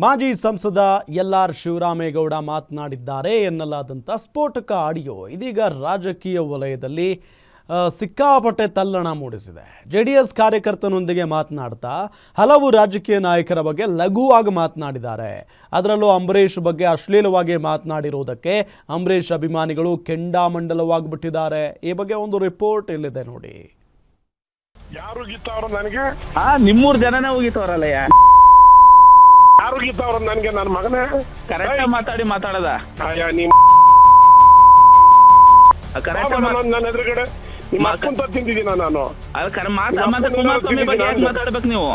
ಮಾಜಿ ಸಂಸದ ಎಲ್.ಆರ್. ಶಿವರಾಮೇಗೌಡ ಮಾತನಾಡಿದ್ದಾರೆ ಎನ್ನಲಾದಂಥ ಸ್ಫೋಟಕ ಆಡಿಯೋ ಇದೀಗ ರಾಜಕೀಯ ವಲಯದಲ್ಲಿ ಸಿಕ್ಕಾಪಟ್ಟೆ ತಲ್ಲಣ ಮೂಡಿಸಿದೆ. ಜೆಡಿಎಸ್ ಕಾರ್ಯಕರ್ತನೊಂದಿಗೆ ಮಾತನಾಡ್ತಾ ಹಲವು ರಾಜಕೀಯ ನಾಯಕರ ಬಗ್ಗೆ ಲಘುವಾಗಿ ಮಾತನಾಡಿದ್ದಾರೆ. ಅದರಲ್ಲೂ ಅಂಬರೀಷ್ ಬಗ್ಗೆ ಅಶ್ಲೀಲವಾಗಿ ಮಾತನಾಡಿರುವುದಕ್ಕೆ ಅಂಬರೀಷ್ ಅಭಿಮಾನಿಗಳು ಕೆಂಡಾಮಂಡಲವಾಗಿಬಿಟ್ಟಿದ್ದಾರೆ. ಈ ಬಗ್ಗೆ ಒಂದು ರಿಪೋರ್ಟ್ ಇಲ್ಲಿದೆ ನೋಡಿ. ಯಾರು ಗೀತಾವ್ರ ನನಗೆ ನಿಮ್ಮೂರ್ ಜನನೇ ಹೋಗಿತ್ತವ್ರಲ್ಲ ಯಾರು ಗೀತಾವ್ರ ನನಗೆ ನನ್ನ ಮಗನೇ ಕರೆಕ್ಟ್ ಮಾತಾಡೋದ ನನ್ನ ಎದುರುಗಡೆ ನಿಮ್ಮ ಅಪ್ಪಂತ ತಿಂದಿದ್ದೀನ ನಾನು. ಮಾತಾಡ್ಬೇಕು ನೀವು.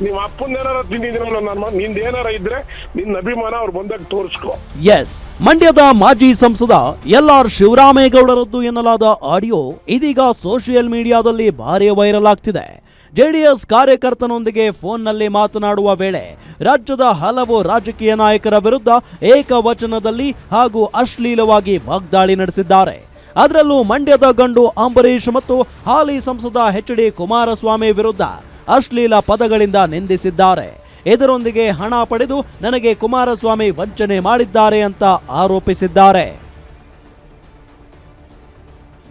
ನಿಮ್ಮ ಅಪ್ಪಂದೇನಾರ ತಿಂದಿದ್ದೀನಲ್ಲ ನನ್ನ ನಿಂದೇನಾರ ಇದ್ರೆ ನಿನ್ನ ಅಭಿಮಾನ ಅವ್ರು ಬಂದಾಗ ತೋರಿಸ್ಕೊ. ಎಸ್, ಮಂಡ್ಯದ ಮಾಜಿ ಸಂಸದ ಎಲ್.ಆರ್. ಶಿವರಾಮೇಗೌಡರದ್ದು ಎನ್ನಲಾದ ಆಡಿಯೋ ಇದೀಗ ಸೋಷಿಯಲ್ ಮೀಡಿಯಾದಲ್ಲಿ ಭಾರಿ ವೈರಲ್ ಆಗ್ತಿದೆ. ಜೆಡಿಎಸ್ ಕಾರ್ಯಕರ್ತನೊಂದಿಗೆ ಫೋನ್ನಲ್ಲಿ ಮಾತನಾಡುವ ವೇಳೆ ರಾಜ್ಯದ ಹಲವು ರಾಜಕೀಯ ನಾಯಕರ ವಿರುದ್ಧ ಏಕವಚನದಲ್ಲಿ ಹಾಗೂ ಅಶ್ಲೀಲವಾಗಿ ವಾಗ್ದಾಳಿ ನಡೆಸಿದ್ದಾರೆ. ಅದರಲ್ಲೂ ಮಂಡ್ಯದ ಗಂಡು ಅಂಬರೀಷ್ ಮತ್ತು ಹಾಲಿ ಸಂಸದ ಎಚ್.ಡಿ. ಕುಮಾರಸ್ವಾಮಿ ವಿರುದ್ಧ ಅಶ್ಲೀಲ ಪದಗಳಿಂದ ನಿಂದಿಸಿದ್ದಾರೆ. ಇದರೊಂದಿಗೆ ಹಣ ಪಡೆದು ನನಗೆ ಕುಮಾರಸ್ವಾಮಿ ವಂಚನೆ ಮಾಡಿದ್ದಾರೆ ಅಂತ ಆರೋಪಿಸಿದ್ದಾರೆ.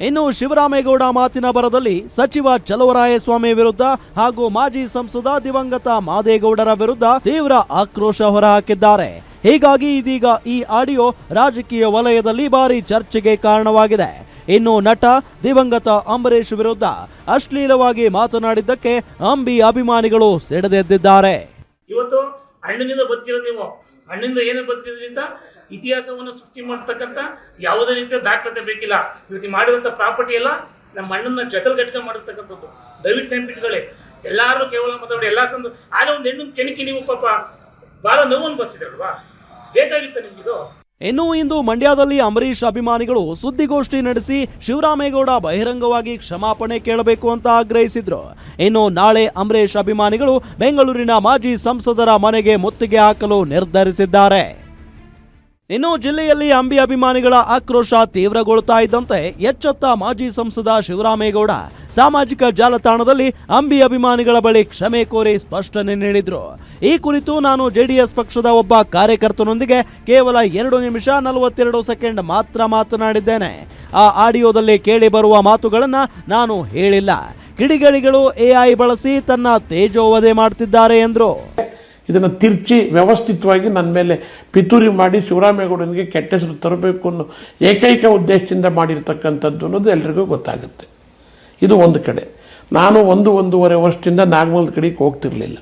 ಇನ್ನು ಶಿವರಾಮೇಗೌಡ ಮಾತಿನ ಬರದಲ್ಲಿ ಸಚಿವ ಚಲುವರಾಯಸ್ವಾಮಿ ವಿರುದ್ಧ ಹಾಗೂ ಮಾಜಿ ಸಂಸದ ದಿವಂಗತ ಮಾದೇಗೌಡರ ವಿರುದ್ಧ ತೀವ್ರ ಆಕ್ರೋಶ ಹೊರಹಾಕಿದ್ದಾರೆ. ಹೀಗಾಗಿ ಇದೀಗ ಈ ಆಡಿಯೋ ರಾಜಕೀಯ ವಲಯದಲ್ಲಿ ಭಾರಿ ಚರ್ಚೆಗೆ ಕಾರಣವಾಗಿದೆ. ಇನ್ನು ನಟ ದಿವಂಗತ ಅಂಬರೀಷ್ ವಿರುದ್ಧ ಅಶ್ಲೀಲವಾಗಿ ಮಾತನಾಡಿದ್ದಕ್ಕೆ ಅಂಬಿ ಅಭಿಮಾನಿಗಳು ಸಿಡಿದೆದ್ದಿದ್ದಾರೆ. ಇವತ್ತು ಹಣ್ಣಿನಿಂದ ಬದುಕಿರೋದು ನೀವು, ಹಣ್ಣಿಂದ ಏನು ಬದುಕಿದ್ರಿ ಅಂತ ಇತಿಹಾಸವನ್ನು ಸೃಷ್ಟಿ ಮಾಡ್ತಕ್ಕಂಥ ಯಾವುದೇ ರೀತಿಯ ದಾಖಲಾತಿ ಬೇಕಿಲ್ಲ. ಇವತ್ತು ಮಾಡಿರುವಂಥ ಪ್ರಾಪರ್ಟಿ ಎಲ್ಲ ನಮ್ಮ ಹಣ್ಣನ್ನ ಜಗಲ್ ಗಟ್ಕ ಮಾಡಿರ್ತಕ್ಕಂಥದ್ದು. ದಯವಿಟ್ಟು ನೆನಪಿಟ್ಕೊಳ್ಳಿ. ಎಲ್ಲರೂ ಕೇವಲ ಮಾತಾಡಿ ಎಲ್ಲ ಸಂದು ಆಗ ಒಂದು ಹೆಣ್ಣು ಕೆಣಕಿ ನೀವು ಪಾಪ ಭಾಳ ನೋವನ್ನು ಬಸ್ಸಿದ್ರಲ್ವಾ, ಬೇಕಾಗಿತ್ತು ನಿಮಗಿದು. ಇನ್ನು ಇಂದು ಮಂಡ್ಯದಲ್ಲಿ ಅಂಬರೀಷ್ ಅಭಿಮಾನಿಗಳು ಸುದ್ದಿಗೋಷ್ಠಿ ನಡೆಸಿ ಶಿವರಾಮೇಗೌಡ ಬಹಿರಂಗವಾಗಿ ಕ್ಷಮಾಪಣೆ ಕೇಳಬೇಕು ಅಂತ ಆಗ್ರಹಿಸಿದ್ರು. ಇನ್ನು ನಾಳೆ ಅಂಬರೀಷ್ ಅಭಿಮಾನಿಗಳು ಬೆಂಗಳೂರಿನ ಮಾಜಿ ಸಂಸದರ ಮನೆಗೆ ಮುತ್ತಿಗೆ ಹಾಕಲು ನಿರ್ಧರಿಸಿದ್ದಾರೆ. ಇನ್ನು ಜಿಲ್ಲೆಯಲ್ಲಿ ಅಂಬಿ ಅಭಿಮಾನಿಗಳ ಆಕ್ರೋಶ ತೀವ್ರಗೊಳ್ತಾ ಇದ್ದಂತೆ ಎಚ್ಚೆತ್ತ ಮಾಜಿ ಸಂಸದ ಶಿವರಾಮೇಗೌಡ ಸಾಮಾಜಿಕ ಜಾಲತಾಣದಲ್ಲಿ ಅಂಬಿ ಅಭಿಮಾನಿಗಳ ಬಳಿ ಕ್ಷಮೆ ಕೋರಿ ಸ್ಪಷ್ಟನೆ ನೀಡಿದ್ರು. ಈ ಕುರಿತು ನಾನು ಜೆಡಿಎಸ್ ಪಕ್ಷದ ಒಬ್ಬ ಕಾರ್ಯಕರ್ತನೊಂದಿಗೆ ಕೇವಲ 2 ನಿಮಿಷ 42 ಸೆಕೆಂಡ್ ಮಾತ್ರ ಮಾತನಾಡಿದ್ದೇನೆ. ಆ ಆಡಿಯೋದಲ್ಲಿ ಕೇಳಿ ಬರುವ ಮಾತುಗಳನ್ನ ನಾನು ಹೇಳಿಲ್ಲ. ಕಿಡಿಗೇಡಿಗಳು ಎಐ ಬಳಸಿ ತನ್ನ ತೇಜೋವಧೆ ಮಾಡ್ತಿದ್ದಾರೆ ಎಂದ್ರು. ಇದನ್ನು ತಿರ್ಚಿ ವ್ಯವಸ್ಥಿತವಾಗಿ ನನ್ನ ಮೇಲೆ ಪಿತೂರಿ ಮಾಡಿ ಶಿವರಾಮೇಗೌಡನಿಗೆ ಕೆಟ್ಟ ಹೆಸರು ತರಬೇಕು ಅನ್ನೋ ಏಕೈಕ ಉದ್ದೇಶದಿಂದ ಮಾಡಿರ್ತಕ್ಕಂಥದ್ದು ಅನ್ನೋದು ಎಲ್ರಿಗೂ ಗೊತ್ತಾಗುತ್ತೆ. ಇದು ಒಂದು ಕಡೆ. ನಾನು 1-1.5 ವರ್ಷದಿಂದ ನಾಗಮಂಗಲ ಕಡೆಗೆ ಹೋಗ್ತಿರ್ಲಿಲ್ಲ.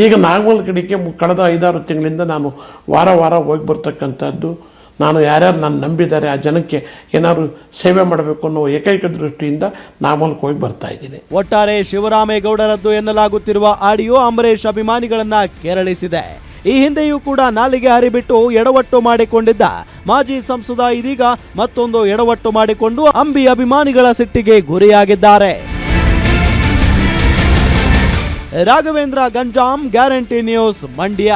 ಈಗ ನಾಗಮಂಗಲ ಕಡೆಗೆ ಕಳೆದ 5-6 ತಿಂಗಳಿಂದ ನಾನು ವಾರ ಹೋಗಿ ಬರ್ತಕ್ಕಂಥದ್ದು. ನಾನು ಯಾರ್ಯಾರು ನಾನು ನಂಬಿದ್ದಾರೆ ಆ ಜನಕ್ಕೆ ಏನಾದ್ರು ಸೇವೆ ಮಾಡಬೇಕು ಅನ್ನೋ ಏಕೈಕ ದೃಷ್ಟಿಯಿಂದ ನಾಗಮಂಗಲಕ್ಕೆ ಹೋಗಿ ಬರ್ತಾ ಇದ್ದೀನಿ. ಒಟ್ಟಾರೆ ಶಿವರಾಮೇಗೌಡರದ್ದು ಎನ್ನಲಾಗುತ್ತಿರುವ ಆಡಿಯೋ ಅಂಬರೀಷ್ ಅಭಿಮಾನಿಗಳನ್ನ ಕೆರಳಿಸಿದೆ. ಈ ಹಿಂದೆಯೂ ಕೂಡ ನಾಲಿಗೆ ಹರಿಬಿಟ್ಟು ಎಡವಟ್ಟು ಮಾಡಿಕೊಂಡಿದ್ದ ಮಾಜಿ ಸಂಸದ ಇದೀಗ ಮತ್ತೊಂದು ಎಡವಟ್ಟು ಮಾಡಿಕೊಂಡು ಅಂಬಿ ಅಭಿಮಾನಿಗಳ ಸಿಟ್ಟಿಗೆ ಗುರಿಯಾಗಿದ್ದಾರೆ. Raghavendra Ganjam, guarantee news, Mandya.